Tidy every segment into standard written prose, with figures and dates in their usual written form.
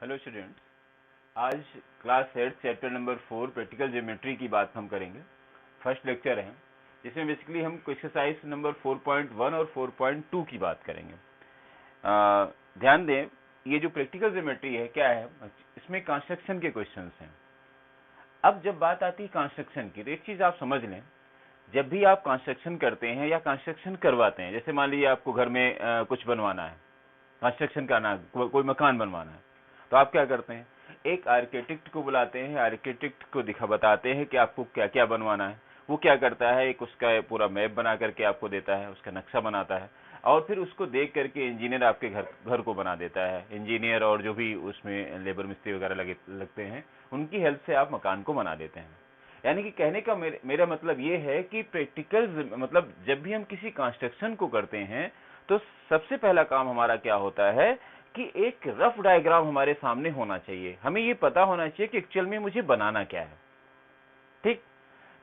Hello student, आज class 8 chapter number 4 practical geometry की बात हम करेंगे। फर्स्ट लेक्चर है जिसमें बेसिकली हम एक्सरसाइज नंबर 4.1 और 4.2 की बात करेंगे। ध्यान दें, ये जो प्रैक्टिकल ज्योमेट्री है क्या है, इसमें कंस्ट्रक्शन के क्वेश्चंस हैं। अब जब बात आती है कंस्ट्रक्शन की, तो एक चीज आप समझ लें, जब भी आप कंस्ट्रक्शन करते हैं या कंस्ट्रक्शन करवाते हैं, जैसे मान लीजिए आपको घर में कुछ बनवाना है, कंस्ट्रक्शन करना है, कोई मकान बनवाना है, तो आप क्या करते हैं, एक आर्किटेक्ट को बुलाते हैं, आर्किटेक्ट को बताते हैं कि आपको क्या क्या बनवाना है। वो क्या करता है, एक उसका पूरा मैप बना करके आपको देता है, उसका नक्शा बनाता है, और फिर उसको देख करके इंजीनियर आपके घर को बना देता है। इंजीनियर और जो भी उसमें लेबर मिस्त्री वगैरह लगते हैं, उनकी हेल्प से आप मकान को बना देते हैं। यानी कि कहने का मेरा मतलब ये है कि प्रैक्टिकल मतलब जब भी हम किसी कंस्ट्रक्शन को करते हैं, तो सबसे पहला काम हमारा क्या होता है कि एक रफ डायग्राम हमारे सामने होना चाहिए। हमें ये पता होना चाहिए कि एक्चुअल में मुझे बनाना क्या है। ठीक,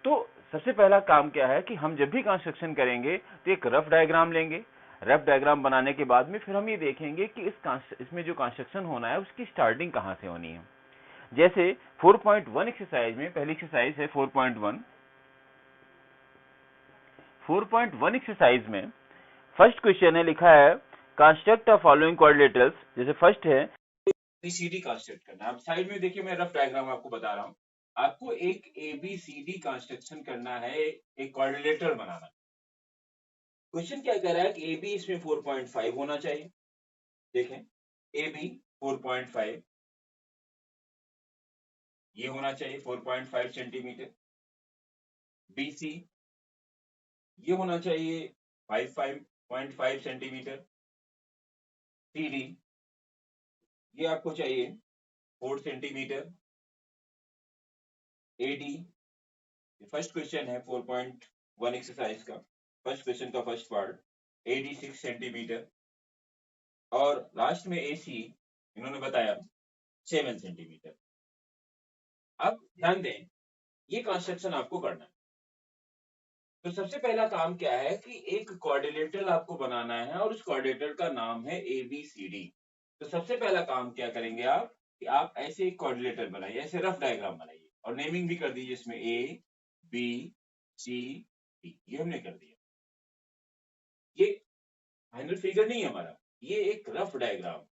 तो सबसे पहला काम क्या है कि हम जब भी कंस्ट्रक्शन करेंगे तो एक रफ डायग्राम लेंगे। रफ डायग्राम बनाने के बाद में फिर हम ये देखेंगे कि इसमें जो कंस्ट्रक्शन होना है उसकी स्टार्टिंग कहां से होनी है। जैसे 4.1 एक्सरसाइज में पहली एक्सरसाइज है 4.1। 4.1 एक्सरसाइज में फर्स्ट क्वेश्चन है, लिखा है कंस्ट्रक्ट द फॉलोइंग कोऑर्डिनेटर्स। जैसे फर्स्ट है एबीसीडी कंस्ट्रक्ट करना। अब साइड में देखिए, मैं रफ डायग्राम आपको बता रहा हूँ। आपको एक एबीसीडी कंस्ट्रक्शन करना है, एक कोऑर्डिनेटर बनाना। क्वेश्चन क्या कह रहा है कि एबी इसमें 4.5 होना चाहिए। देखें, एबी 4.5 ये होना चाहिए, 4.5 सेंटीमीटर। बीसी ये होना चाहिए 5.5 सेंटीमीटर। सीडी ये आपको चाहिए 4 सेंटीमीटर। एडी, फर्स्ट क्वेश्चन है 4.1 एक्सरसाइज का, फर्स्ट क्वेश्चन का फर्स्ट पार्ट, एडी 6 सेंटीमीटर। और लास्ट में एसी इन्होंने बताया 7 सेंटीमीटर। अब ध्यान दें, ये कंस्ट्रक्शन आपको करना है। तो सबसे पहला काम क्या है कि एक कोऑर्डिनेटर आपको बनाना है, और उस कोऑर्डिनेटर का नाम है एबीसीडी। तो सबसे पहला काम क्या करेंगे आप कि आप ऐसे एक कोऑर्डिनेटर बनाइए, ऐसे रफ डायग्राम बनाइए, और नेमिंग भी कर दीजिए इसमें ए बी सी डी। ये हमने कर दिया। ये फाइनल फिगर नहीं है हमारा, ये एक रफ डायग्राम।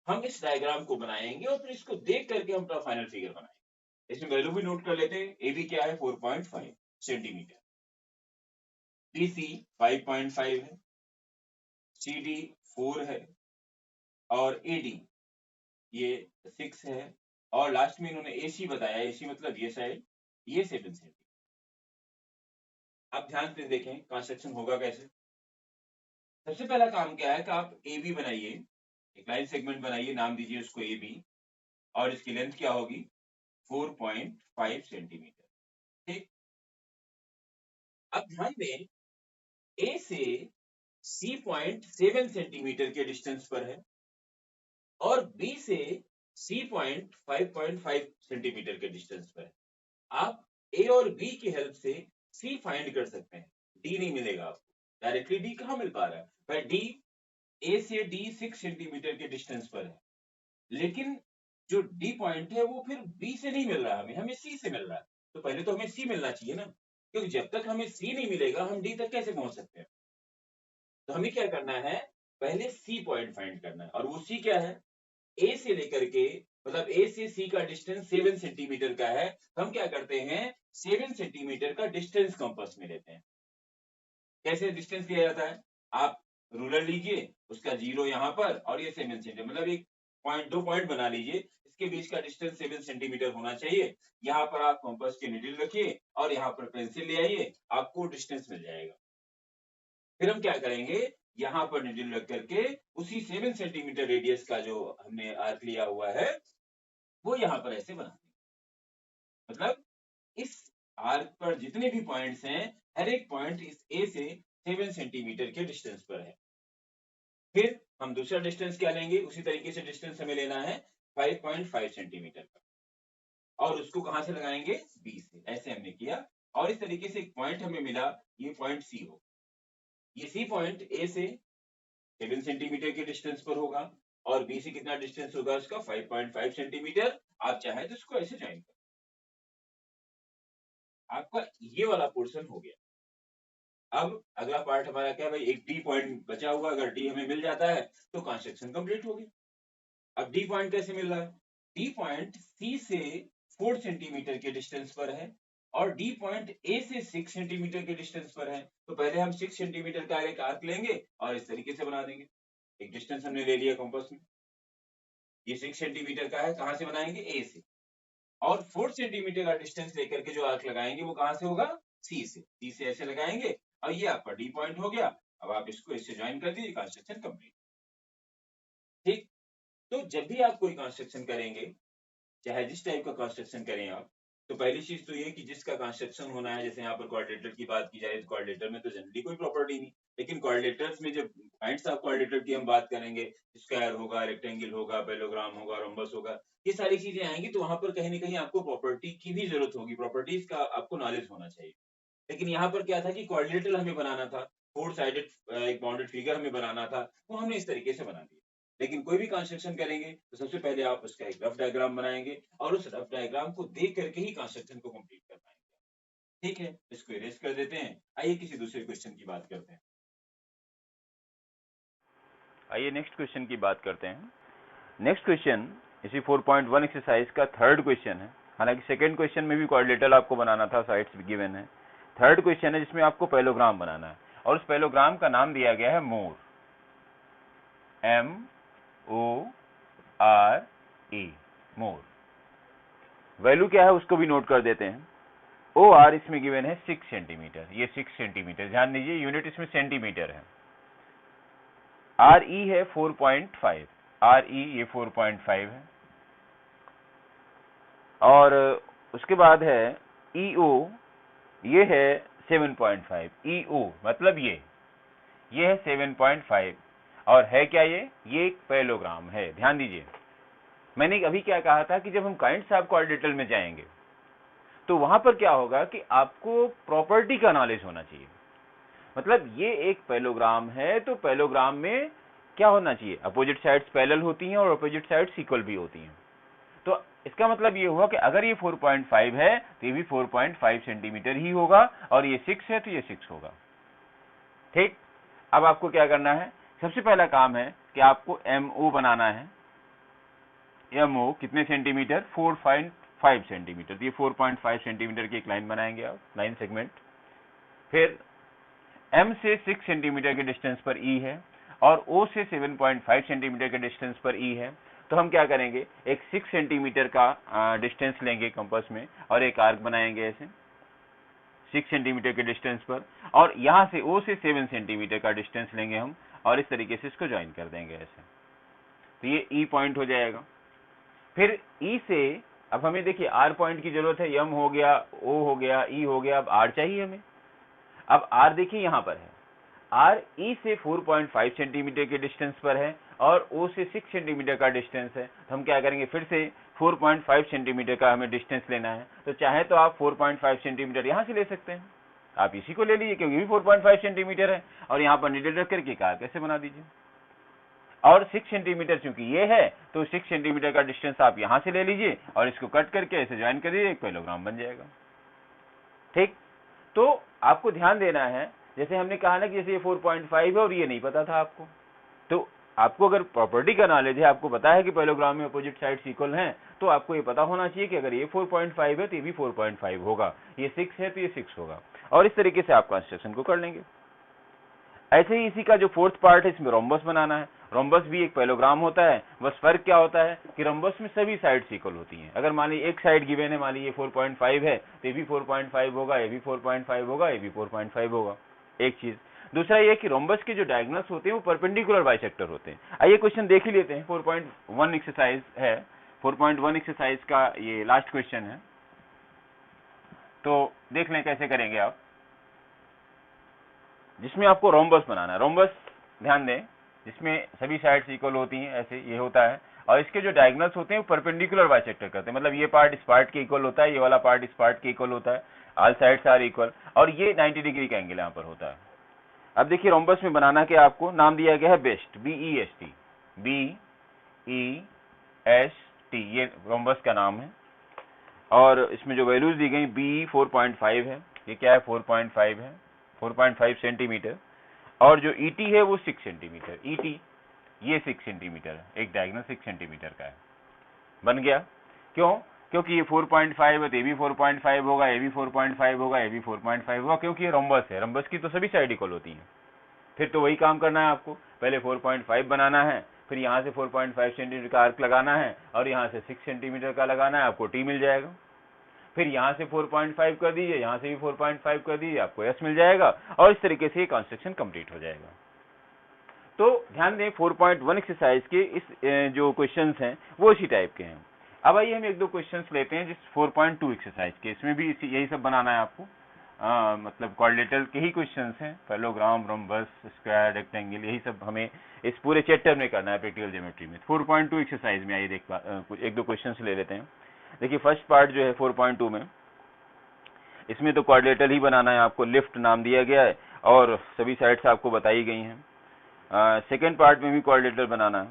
हम इस डायग्राम को बनाएंगे और फिर इसको देख करके हम अपना फाइनल फिगर बनाएंगे। इसमें वैल्यू भी नोट कर लेते हैं। एबी क्या है, 4.5 सेंटीमीटर। बीसी 5.5 है। सीडी 4 है। और एडी ये 6 है। और लास्ट में इन्होंने एसी बताया, एसी मतलब ये साइड, ये 7 सेंटीमीटर। अब ध्यान से देखें कंस्ट्रक्शन होगा कैसे। सबसे पहला काम क्या है कि आप ए बी बनाइए, एक लाइन सेगमेंट बनाइए, नाम दीजिए उसको ए बी, और इसकी लेंथ क्या होगी 4.5 सेंटीमीटर। ठीक, अब ध्यान दें, ए से सी पॉइंट 7 सेंटीमीटर के डिस्टेंस पर है, और बी से सी पॉइंट 5.5 सेंटीमीटर के डिस्टेंस पर है। आप ए और बी की हेल्प से सी फाइंड कर सकते हैं। डी नहीं मिलेगा आपको, डायरेक्टली डी कहां मिल पा रहा है भाई। डी, ए से डी 6 सेंटीमीटर के डिस्टेंस पर है, लेकिन जो डी पॉइंट है वो फिर बी से नहीं मिल रहा, हमें सी से मिल रहा है। तो पहले तो हमें सी मिलना चाहिए ना, क्योंकि जब तक हमें सी नहीं मिलेगा हम डी तक कैसे पहुंच सकते हैं। तो हमें क्या करना है, पहले सी पॉइंट फाइंड करना है, और वो सी क्या है, ए से लेकर के, मतलब ए से सी का डिस्टेंस 7 सेंटीमीटर का है। तो हम क्या करते हैं, 7 सेंटीमीटर का डिस्टेंस कंपास में लेते हैं। कैसे डिस्टेंस लिया जाता है, आप रूलर लीजिए, उसका 0 यहाँ पर और ये 7 सेंटीमीटर, मतलब एक पॉइंट, 2 पॉइंट बना लीजिए, इसके बीच का डिस्टेंस 7 सेंटीमीटर होना चाहिए। यहाँ पर आप कंपास की नीडल रखिए और यहाँ पर पेंसिल ले आइए, आपको डिस्टेंस मिल जाएगा। फिर हम क्या करेंगे, यहाँ पर नीडल रख करके उसी 7 सेंटीमीटर रेडियस का जो हमने आर्क लिया हुआ है वो यहाँ पर ऐसे बना देंगे। मतलब इस आर्क पर जितने भी पॉइंट्स हैं, हर एक पॉइंट इस ए से 7 सेंटीमीटर के डिस्टेंस पर है। फिर हम दूसरा डिस्टेंस क्या लेंगे, उसी तरीके से डिस्टेंस हमें लेना है 5.5 सेंटीमीटर का, और उसको कहां से लगाएंगे, बी से। ऐसे हमने किया, और इस तरीके से एक पॉइंट हमें मिला, ये पॉइंट सी हो। ये सी पॉइंट ए से 7 सेंटीमीटर के डिस्टेंस पर होगा, और बी से कितना डिस्टेंस होगा उसका 5.5 सेंटीमीटर। आप चाहे तो इसको ऐसे ज्वाइन कर, आपका ये वाला पोर्शन हो गया। अब अगला पार्ट हमारा क्या है भाई, एक डी पॉइंट बचा हुआ, अगर डी हमें मिल जाता है तो कंस्ट्रक्शन कंप्लीट हो गई। अब डी पॉइंट कैसे मिल रहा है, डी पॉइंट सी से 4 सेंटीमीटर के डिस्टेंस पर है और डी पॉइंट ए से 6 सेंटीमीटर के डिस्टेंस पर है। तो पहले हम 6 सेंटीमीटर का एक आर्क लेंगे और इस तरीके से बना देंगे। एक डिस्टेंस हमने ले लिया कंपास में, ये 6 सेंटीमीटर का है, कहां से बनाएंगे, ए से। और 4 सेंटीमीटर का डिस्टेंस लेकर के जो आर्क लगाएंगे वो कहां से होगा, सी से। सी से ऐसे लगाएंगे और ये आपका डी पॉइंट हो गया। अब आप इसको इससे ज्वाइन कर दीजिए, कंस्ट्रक्शन कंप्लीट। ठीक, तो जब भी आप कोई कंस्ट्रक्शन करेंगे, चाहे जिस टाइप का कंस्ट्रक्शन करें आप, तो पहली चीज तो ये कि जिसका कंस्ट्रक्शन होना है, जैसे यहाँ पर क्वाड्रेटर की बात की जाए तो क्वाड्रेटर में तो जनरली कोई प्रॉपर्टी नहीं, लेकिन क्वाड्रेटर्स में जब काइंड्स ऑफ क्वाड्रेटर की हम बात करेंगे, स्क्वायर होगा, रेक्टेंगल होगा, पैरेललोग्राम होगा, रोम्बस होगा, ये सारी चीजें आएंगी, तो वहां पर कहीं ना कहीं आपको प्रॉपर्टी की भी जरूरत होगी, प्रॉपर्टीज का आपको नॉलेज होना चाहिए। लेकिन यहाँ पर क्या था कि क्वाड्रिलेटरल हमें बनाना था, 4 साइडेड एक बाउंडेड फिगर हमें बनाना था, वो हमने इस तरीके से बना दिया। लेकिन कोई भी कंस्ट्रक्शन करेंगे तो सबसे पहले आप उसका एक रफ डायग्राम बनाएंगे और उस रफ डायग्राम को देख करके ही कंस्ट्रक्शन को कंप्लीट कर पाएंगे। ठीक है, इसको इरेज कर देते हैं। आइए किसी दूसरे क्वेश्चन की बात करते हैं। आइए नेक्स्ट क्वेश्चन की बात करते हैं। नेक्स्ट क्वेश्चन इसी 4.1 एक्सरसाइज का थर्ड क्वेश्चन है। हालांकि सेकंड क्वेश्चन में भी क्वाड्रिलेटरल आपको बनाना था, साइड्स भी गिवन है। थर्ड क्वेश्चन है जिसमें आपको पैरेललोग्राम बनाना है और उस पैरेललोग्राम का नाम दिया गया है मोर, MORE, मोर। वैल्यू क्या है उसको भी नोट कर देते हैं। OR इसमें गिवन है 6 सेंटीमीटर, ये 6 सेंटीमीटर, ध्यान दीजिए यूनिट इसमें सेंटीमीटर है। RE है 4.5, RE ये 4.5 है। और उसके बाद है EO, ये है 7.5, EO मतलब ये है 7.5। और है क्या ये एक पैरेललोग्राम है। ध्यान दीजिए, मैंने अभी क्या कहा था कि जब हम काइंड्स ऑफ क्वाड्रेटर में जाएंगे तो वहां पर क्या होगा कि आपको प्रॉपर्टी का नॉलेज होना चाहिए। मतलब ये एक पैरेललोग्राम है, तो पैरेललोग्राम में क्या होना चाहिए, अपोजिट साइड्स पैरेलल होती हैं और अपोजिट साइड्स इक्वल भी होती हैं। तो इसका मतलब ये हुआ कि अगर ये 4.5 है तो ये भी 4.5 सेंटीमीटर ही होगा, और ये 6 है तो ये 6 होगा। ठीक, अब आपको क्या करना है, सबसे पहला काम है कि आपको MO बनाना है। MO कितने सेंटीमीटर, 4.5 सेंटीमीटर। ये 4.5 सेंटीमीटर की एक लाइन बनाएंगे आप, लाइन सेगमेंट। फिर M से 6 सेंटीमीटर के डिस्टेंस पर E है और O से 7.5 सेंटीमीटर के डिस्टेंस पर E है। तो हम क्या करेंगे, एक 6 सेंटीमीटर का डिस्टेंस लेंगे कंपास में और एक आर्क बनाएंगे ऐसे 6 सेंटीमीटर के डिस्टेंस पर, और यहां से O से 7 सेंटीमीटर का डिस्टेंस लेंगे हम और इस तरीके से इसको ज्वाइन कर देंगे ऐसे। तो ये E पॉइंट हो जाएगा। फिर E से अब हमें देखिए R पॉइंट की जरूरत है, M हो गया, O हो गया, E हो गया, अब R चाहिए हमें। अब R देखिए यहां पर है, R E से 4.5 सेंटीमीटर के डिस्टेंस पर है और O से 6 सेंटीमीटर का डिस्टेंस है। तो हम क्या करेंगे, फिर से 4.5 सेंटीमीटर का हमें डिस्टेंस लेना है। तो चाहे तो आप 4.5 सेंटीमीटर यहां से ले सकते हैं, आप इसी को ले लीजिए क्योंकि भी 4.5 सेंटीमीटर है, और यहाँ पर नीडल रख करके कार कैसे बना दीजिए। और 6 सेंटीमीटर चूंकि ये है तो 6 सेंटीमीटर का डिस्टेंस आप यहां से ले लीजिए और इसको कट करके ऐसे ज्वाइन कर दीजिए, एक पैरेललोग्राम बन जाएगा। ठीक, तो आपको ध्यान देना है, जैसे हमने कहा ना कि जैसे ये 4.5 है और ये नहीं पता था आपको, तो आपको अगर प्रॉपर्टी का नॉलेज है, आपको पता है कि पैरेललोग्राम में अपोजिट साइड्स इक्वल हैं, तो आपको ये पता होना चाहिए कि अगर ये 4.5 है तो ये भी 4.5 होगा, ये 6 है तो ये 6 होगा, और इस तरीके से आप कंस्ट्रक्शन को कर लेंगे। ऐसे ही इसी का जो फोर्थ पार्ट है, इसमें रोम्बस बनाना है। रोम्बस भी एक पैरेललोग्राम होता है, बस फर्क क्या होता है कि रोम्बस में सभी साइड्स इक्वल होती हैं। अगर मान लीजिए एक साइड गिवन है, मान लीजिए 4.5 है तो ये भी 4.5 होगा, ये भी 4.5 होगा, ये भी 4.5 होगा, एक चीज। दूसरा ये कि रोम्बस के जो डायगोनल्स होते हैं वो परपेंडिकुलर बाइसेक्टर होते हैं। आइए क्वेश्चन देख ही लेते हैं, 4.1 एक्सरसाइज है, 4.1 एक्सरसाइज का ये लास्ट क्वेश्चन है, तो देख लें कैसे करेंगे आप, जिसमें आपको रोम्बस बनाना है। रोम्बस ध्यान दें, जिसमें सभी साइड्स इक्वल होती हैं, ऐसे ये होता है, और इसके जो डायगोनल्स होते हैं वो परपेंडिकुलर बाइसेक्टर करते हैं। मतलब ये पार्ट इस पार्ट के इक्वल होता है, ये वाला पार्ट इस पार्ट के इक्वल होता है, ऑल साइड्स आर इक्वल, और ये 90 डिग्री का एंगल यहाँ पर होता है। अब देखिए रोम्बस में बनाना क्या, आपको नाम दिया गया है बेस्ट, BEST, BEST, ये रोम्बस का नाम है। और इसमें जो वैल्यूज दी गई, BE 4.5 है, ये क्या है 4.5 है, 4.5 सेंटीमीटर। और जो ET है वो 6 सेंटीमीटर, ET ये 6 सेंटीमीटर है, एक डायगोनल 6 सेंटीमीटर का है। बन गया। क्यों? क्योंकि ये 4.5 है तो ये भी 4.5 होगा, ये भी 4.5 होगा, ये भी 4.5 होगा, क्योंकि ये रोम्बस है। रोम्बस की तो सभी साइड इक्वल होती हैं। फिर तो वही काम करना है आपको, पहले 4.5 बनाना है, फिर यहाँ से 4.5 सेंटीमीटर का आर्क लगाना है, और यहाँ से 6 सेंटीमीटर का लगाना है, आपको T मिल जाएगा। फिर यहाँ से 4.5 कर दीजिए, यहाँ से भी 4.5 कर दीजिए, आपको S मिल जाएगा, और इस तरीके से ये कंस्ट्रक्शन कंप्लीट हो जाएगा। तो ध्यान दें 4.1 एक्सरसाइज के इस जो क्वेश्चंस हैं वो इसी टाइप के हैं। अब आइए हम एक दो क्वेश्चंस लेते हैं जिस 4.2 एक्सरसाइज के, इसमें भी यही सब बनाना है आपको। मतलब क्वाड्रिलेटरल के ही क्वेश्चंस हैं, पैरेललोग्राम, रोम्बस, स्क्वायर, रेक्टेंगल, यही सब हमें इस पूरे चैप्टर में करना है प्रैक्टिकल ज्योमेट्री में। 4.2 एक्सरसाइज में आइए एक दो क्वेश्चंस ले लेते हैं। देखिए फर्स्ट पार्ट जो है 4.2 में, इसमें तो क्वाड्रिलेटरल ही बनाना है आपको, लिफ्ट नाम दिया गया है और सभी साइड्स आपको बताई गई हैं। सेकेंड पार्ट में भी क्वाड्रिलेटरल बनाना है।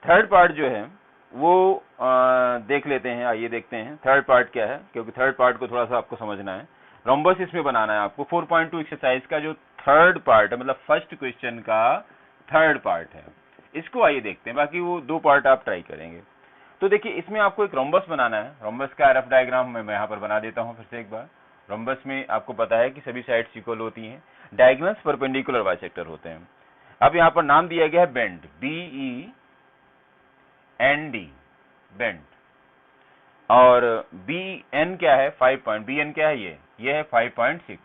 थर्ड पार्ट जो है वो देख लेते हैं, आइए देखते हैं थर्ड पार्ट क्या है, क्योंकि थर्ड पार्ट को थोड़ा सा आपको समझना है। रोम्बस इसमें बनाना है आपको। 4.2 एक्सरसाइज का जो थर्ड पार्ट है, मतलब फर्स्ट क्वेश्चन का थर्ड पार्ट है, इसको आइए देखते हैं। बाकी वो दो पार्ट आप ट्राई करेंगे। तो देखिए इसमें आपको एक रोम्बस बनाना है। रोम्बस का रफ डायग्राम मैं यहाँ पर बना देता हूँ फिर से एक बार। रोम्बस में आपको पता है कि सभी साइड्स इक्वल होती हैं, डायगोनल्स परपेंडिकुलर बाइसेक्टर होते हैं। अब यहाँ पर नाम दिया गया है बेंड, BEND, बेंड। और BN क्या है, 5 पॉइंट, BN क्या है, ये है 5.6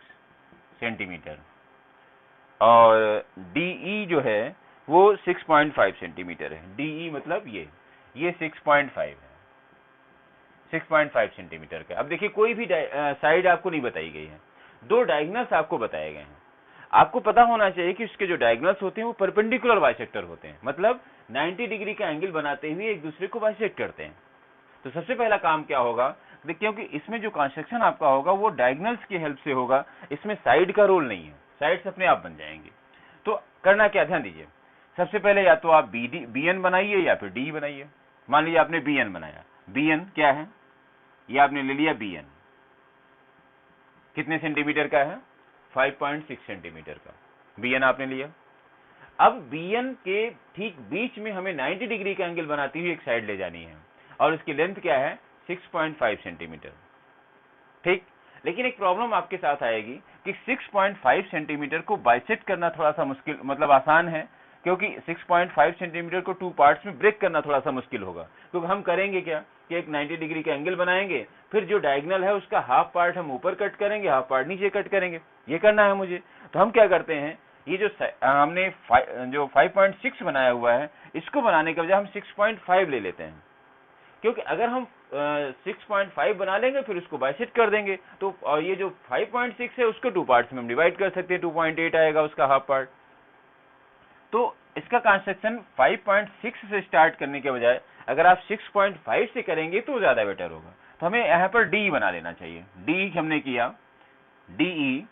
सेंटीमीटर। और DE जो है वो 6.5 सेंटीमीटर है। DE मतलब ये 6.5 है, 6.5 सेंटीमीटर का। अब देखिए कोई भी साइड आपको नहीं बताई गई है, दो डायगोनल्स आपको बताए गए हैं। आपको पता होना चाहिए कि उसके जो डायगोनल्स होते हैं वो परपेंडिकुलर बाइसेक्टर होते हैं, मतलब 90 डिग्री का एंगल बनाते हुए एक दूसरे को बाइसेक्ट करते हैं। तो सबसे पहला काम क्या होगा, क्योंकि इसमें जो कंस्ट्रक्शन आपका होगा वो डायगोनल्स की हेल्प से होगा, इसमें साइड का रोल नहीं है, साइड्स अपने आप बन जाएंगे। तो करना क्या, ध्यान दीजिए। सबसे पहले या तो आप BN बनाइए या फिर D बनाइए। मान लीजिए आपने BN बनाया, BN क्या है, ये आपने ले लिया BN, कितने सेंटीमीटर का है, 5.6 सेंटीमीटर का BN आपने लिया। अब BN के ठीक बीच में हमें 90 डिग्री का एंगल बनाती हुई एक साइड ले जानी है, और उसकी लेंथ क्या है, 6.5 सेंटीमीटर। ठीक, लेकिन एक प्रॉब्लम आपके साथ आएगी कि 6.5 सेंटीमीटर को बाइसेक्ट करना थोड़ा सा मुश्किल, मतलब आसान है, क्योंकि 6.5 सेंटीमीटर को 2 पार्ट्स में ब्रेक करना थोड़ा सा मुश्किल होगा। क्योंकि हम करेंगे क्या कि एक 90 डिग्री का एंगल बनाएंगे, फिर जो डायगोनल है उसका हाफ पार्ट हम ऊपर कट करेंगे, हाफ पार्ट नीचे कट करेंगे, ये करना है मुझे। तो हम क्या करते हैं, ये जो हमने जो 5.6 बनाया हुआ है, इसको बनाने के बजाय हम 6.5 ले लेते हैं। क्योंकि अगर हम 6.5 बना लेंगे फिर उसको बाइसेक्ट कर देंगे, तो और ये जो 5.6 है उसको 2 पार्ट्स में हम डिवाइड कर सकते हैं, 2.8 आएगा उसका हाफ पार्ट। तो इसका कंस्ट्रक्शन 5.6 से स्टार्ट करने के बजाय अगर आप 6.5 से करेंगे तो ज्यादा बेटर होगा। तो हमें यहाँ पर D बना लेना चाहिए। D हमने किया, DE,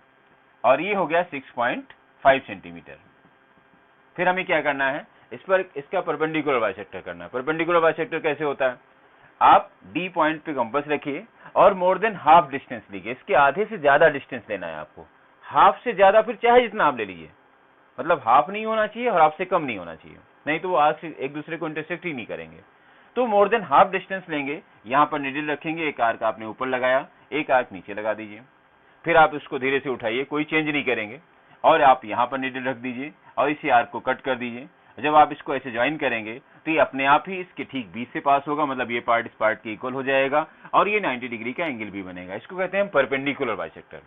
और ये हो गया 6.5 सेंटीमीटर। फिर हमें क्या करना है, इस पर इसका परपेंडिकुलर बाइसेक्टर करना है। परपेंडिकुलर बाइसेक्टर कैसे होता है, आप D पॉइंट पे कंपास रखिए और मोर देन हाफ डिस्टेंस लीजिए, इसके आधे से ज्यादा डिस्टेंस लेना है आपको। हाफ से ज्यादा फिर चाहे जितना आप ले लीजिए, मतलब हाफ नहीं होना चाहिए और हाफ से कम नहीं होना चाहिए, नहीं तो वो आर्क से एक दूसरे को इंटरसेक्ट ही नहीं करेंगे। तो मोर देन हाफ डिस्टेंस लेंगे, यहाँ पर निडल रखेंगे, एक आर्क आपने ऊपर लगाया, एक आर्क नीचे लगा दीजिए, फिर आप इसको धीरे से उठाइए, कोई चेंज नहीं करेंगे, और आप यहाँ पर निडल रख दीजिए और इसी आर्क को कट कर दीजिए। जब आप इसको ऐसे ज्वाइन करेंगे तो ये अपने आप ही इसके ठीक बीच से पास होगा, मतलब ये पार्ट इस पार्ट के इक्वल हो जाएगा और ये 90 डिग्री का एंगल भी बनेगा। इसको कहते हैं परपेंडिकुलर बाइसेक्टर।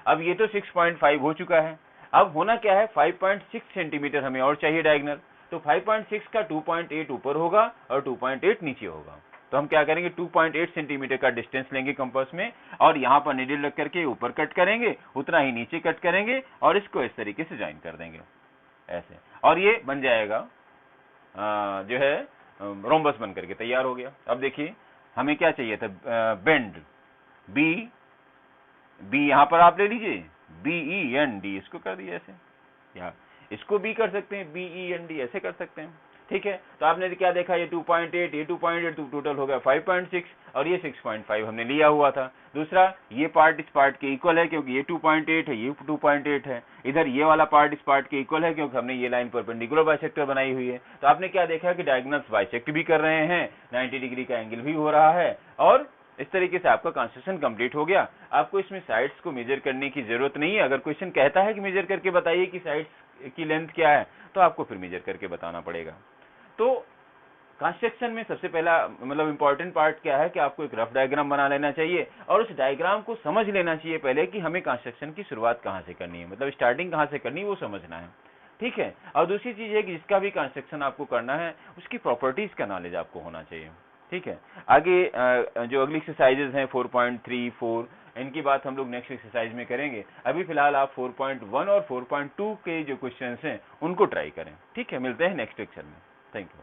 अब ये तो 6.5 हो चुका है, अब होना क्या है, 5.6 सेंटीमीटर हमें और चाहिए डायगोनल। तो 5.6 का 2.8 ऊपर होगा और 2.8 नीचे होगा। तो हम क्या करेंगे, 2.8 सेंटीमीटर का डिस्टेंस लेंगे कंपास में और यहाँ पर निडल रख करके ऊपर कट करेंगे, उतना ही नीचे कट करेंगे और इसको इस तरीके से ज्वाइन कर देंगे ऐसे, और ये बन जाएगा जो है रोम्बस बन करके तैयार हो गया। अब देखिए हमें क्या चाहिए था, बेंड, बी यहाँ पर आप ले लीजिए, BEND, इसको कर दिए ऐसे, यहाँ इसको B कर सकते हैं, BEND ऐसे कर सकते हैं। ठीक है, तो आपने क्या देखा, ये 2.8, ये 2.8, तो टोटल हो गया 5.6 और ये 6.5 हमने लिया हुआ था। दूसरा, ये पार्ट इस पार्ट के इक्वल है क्योंकि ये 2.8 है, ये 2.8 है। इधर ये वाला पार्ट इस पार्ट के इक्वल है क्योंकि हमने ये लाइन परपेंडिकुलर बाइसेक्टर बनाई हुई है। तो आपने क्या देखा कि डायगोनल्स बाइसेक्ट भी कर रहे हैं, 90 डिग्री का एंगल भी हो रहा है, और इस तरीके से आपका कंस्ट्रक्शन कंप्लीट हो गया। आपको इसमें साइड्स को मेजर करने की जरूरत नहीं है। अगर क्वेश्चन कहता है कि मेजर करके बताइए कि साइड्स की लेंथ क्या है, तो आपको फिर मेजर करके बताना पड़ेगा। तो कंस्ट्रक्शन में सबसे पहला मतलब इंपॉर्टेंट पार्ट क्या है कि आपको एक रफ डायग्राम बना लेना चाहिए और उस डायग्राम को समझ लेना चाहिए पहले कि हमें कंस्ट्रक्शन की शुरुआत कहाँ से करनी है, मतलब स्टार्टिंग कहाँ से करनी है वो समझना है, ठीक है। और दूसरी चीज है कि जिसका भी कंस्ट्रक्शन आपको करना है उसकी प्रॉपर्टीज का नॉलेज आपको होना चाहिए, ठीक है। आगे जो अगली एक्सरसाइजेज हैं 4.3, 4, इनकी बात हम लोग नेक्स्ट एक्सरसाइज में करेंगे। अभी फिलहाल आप 4.1 और 4.2 के जो क्वेश्चंस हैं उनको ट्राई करें, ठीक है। मिलते हैं नेक्स्ट लेक्चर में। Thank you.